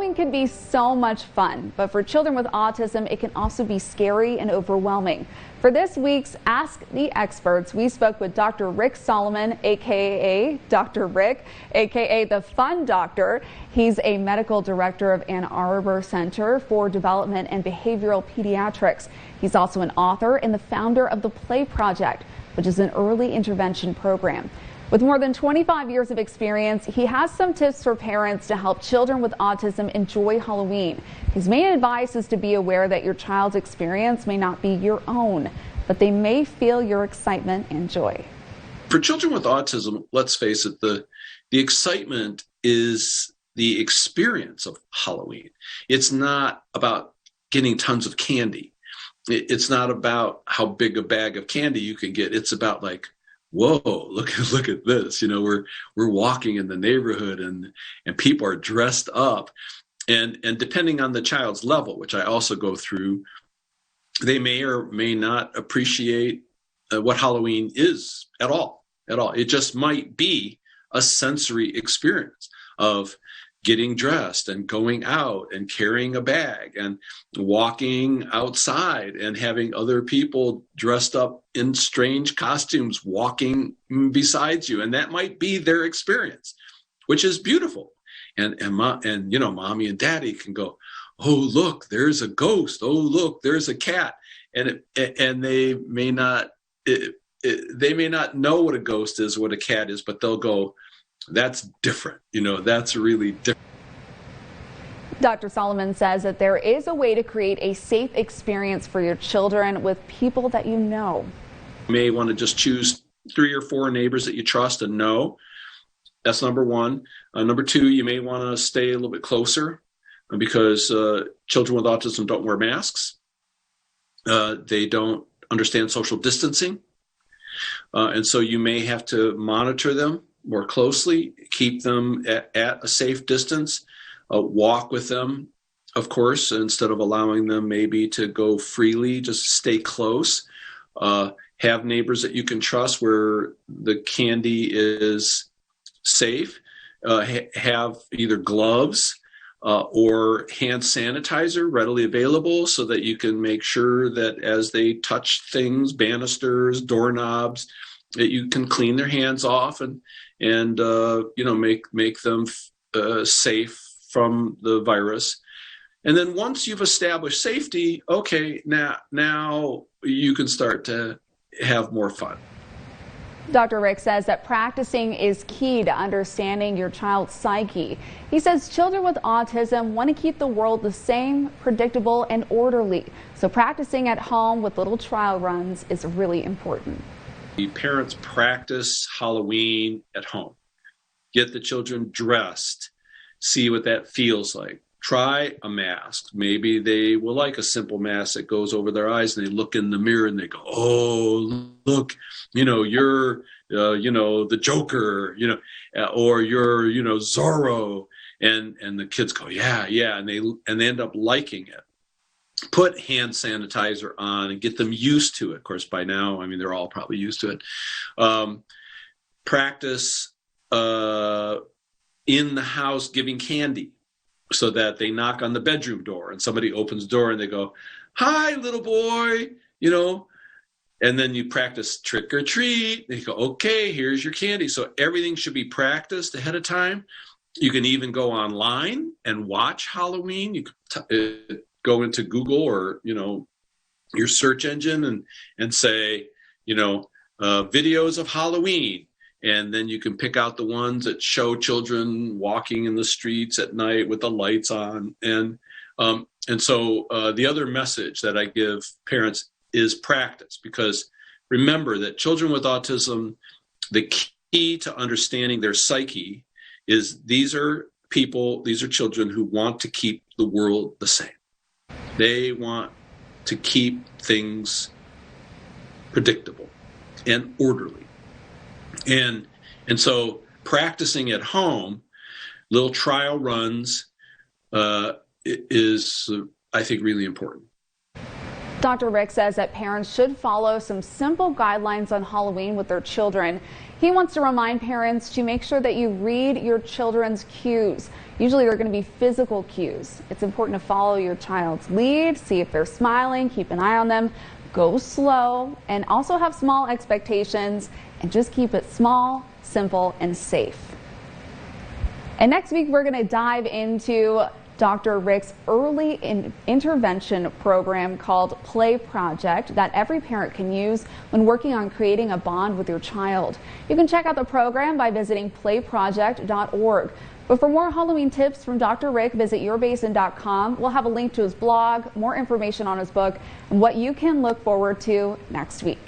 Halloween can be so much fun, but for children with autism, it can also be scary and overwhelming. For this week's Ask the Experts, we spoke with Dr. Rick Solomon, aka Dr. Rick, aka the Fun Doctor. He's a medical director of Ann Arbor Center for Development and Behavioral Pediatrics. He's also an author and the founder of the P.L.A.Y project, which is an early intervention program. With more than 25 years of experience, he has some tips for parents to help children with autism enjoy Halloween. His main advice is to be aware that your child's experience may not be your own, but they may feel your excitement and joy. For children with autism, let's face it, the excitement is the experience of Halloween. It's not about getting tons of candy. It's not about how big a bag of candy you can get. It's about like, whoa, look at this. You know, we're walking in the neighborhood and people are dressed up. And depending on the child's level, which I also go through, they may or may not appreciate what Halloween is at all. It just might be a sensory experience of getting dressed and going out and carrying a bag and walking outside and having other people dressed up in strange costumes walking beside you. And that might be their experience, which is beautiful. And you know, mommy and daddy can go, oh, look, there's a ghost. Oh, look, there's a cat. And they may not know what a ghost is, what a cat is, but they'll go, that's different. You know, that's really different. Dr. Solomon says that there is a way to create a safe experience for your children with people that you know. You may want to just choose 3 or 4 neighbors that you trust and know. That's number one. Number two, you may want to stay a little bit closer because children with autism don't wear masks. They don't understand social distancing. And so you may have to monitor them more closely, keep them at a safe distance, walk with them, of course, instead of allowing them maybe to go freely, just stay close. Have neighbors that you can trust where the candy is safe. Have either gloves or hand sanitizer readily available so that you can make sure that as they touch things, banisters, doorknobs, that you can clean their hands off and you know, make them safe from the virus. And then once you've established safety, okay, now you can start to have more fun. Dr. Rick says that practicing is key to understanding your child's psyche. He says children with autism want to keep the world the same, predictable, and orderly. So practicing at home with little trial runs is really important. The parents practice Halloween at home. Get the children dressed. See what that feels like. Try a mask. Maybe they will like a simple mask that goes over their eyes and they look in the mirror and they go, oh, look, you know, you're, you know, the Joker, you know, or you're, you know, Zorro. And the kids go, yeah. And they end up liking it. Put hand sanitizer on and get them used to it. Of course, by now, I mean, they're all probably used to it. Practice in the house giving candy so that they knock on the bedroom door and somebody opens the door and they go, hi, little boy, you know, and then you practice trick or treat. And you go, okay, here's your candy. So everything should be practiced ahead of time. You can even go online and watch Halloween. You can go into Google or, you know, your search engine and say, you know, videos of Halloween. And then you can pick out the ones that show children walking in the streets at night with the lights on. And so the other message that I give parents is practice, because remember that children with autism, the key to understanding their psyche is these are children who want to keep the world the same. They want to keep things predictable and orderly. And so practicing at home, little trial runs, is, I think, really important. Dr. Rick says that parents should follow some simple guidelines on Halloween with their children. He wants to remind parents to make sure that you read your children's cues. Usually they're going to be physical cues. It's important to follow your child's lead, see if they're smiling, keep an eye on them, go slow, and also have small expectations, and just keep it small, simple, and safe. And next week we're going to dive into Dr. Rick's early intervention program called P.L.A.Y project that every parent can use when working on creating a bond with your child. You can check out the program by visiting playproject.org. But for more Halloween tips from Dr. Rick, visit yourbasin.com. We'll have a link to his blog, more information on his book, and what you can look forward to next week.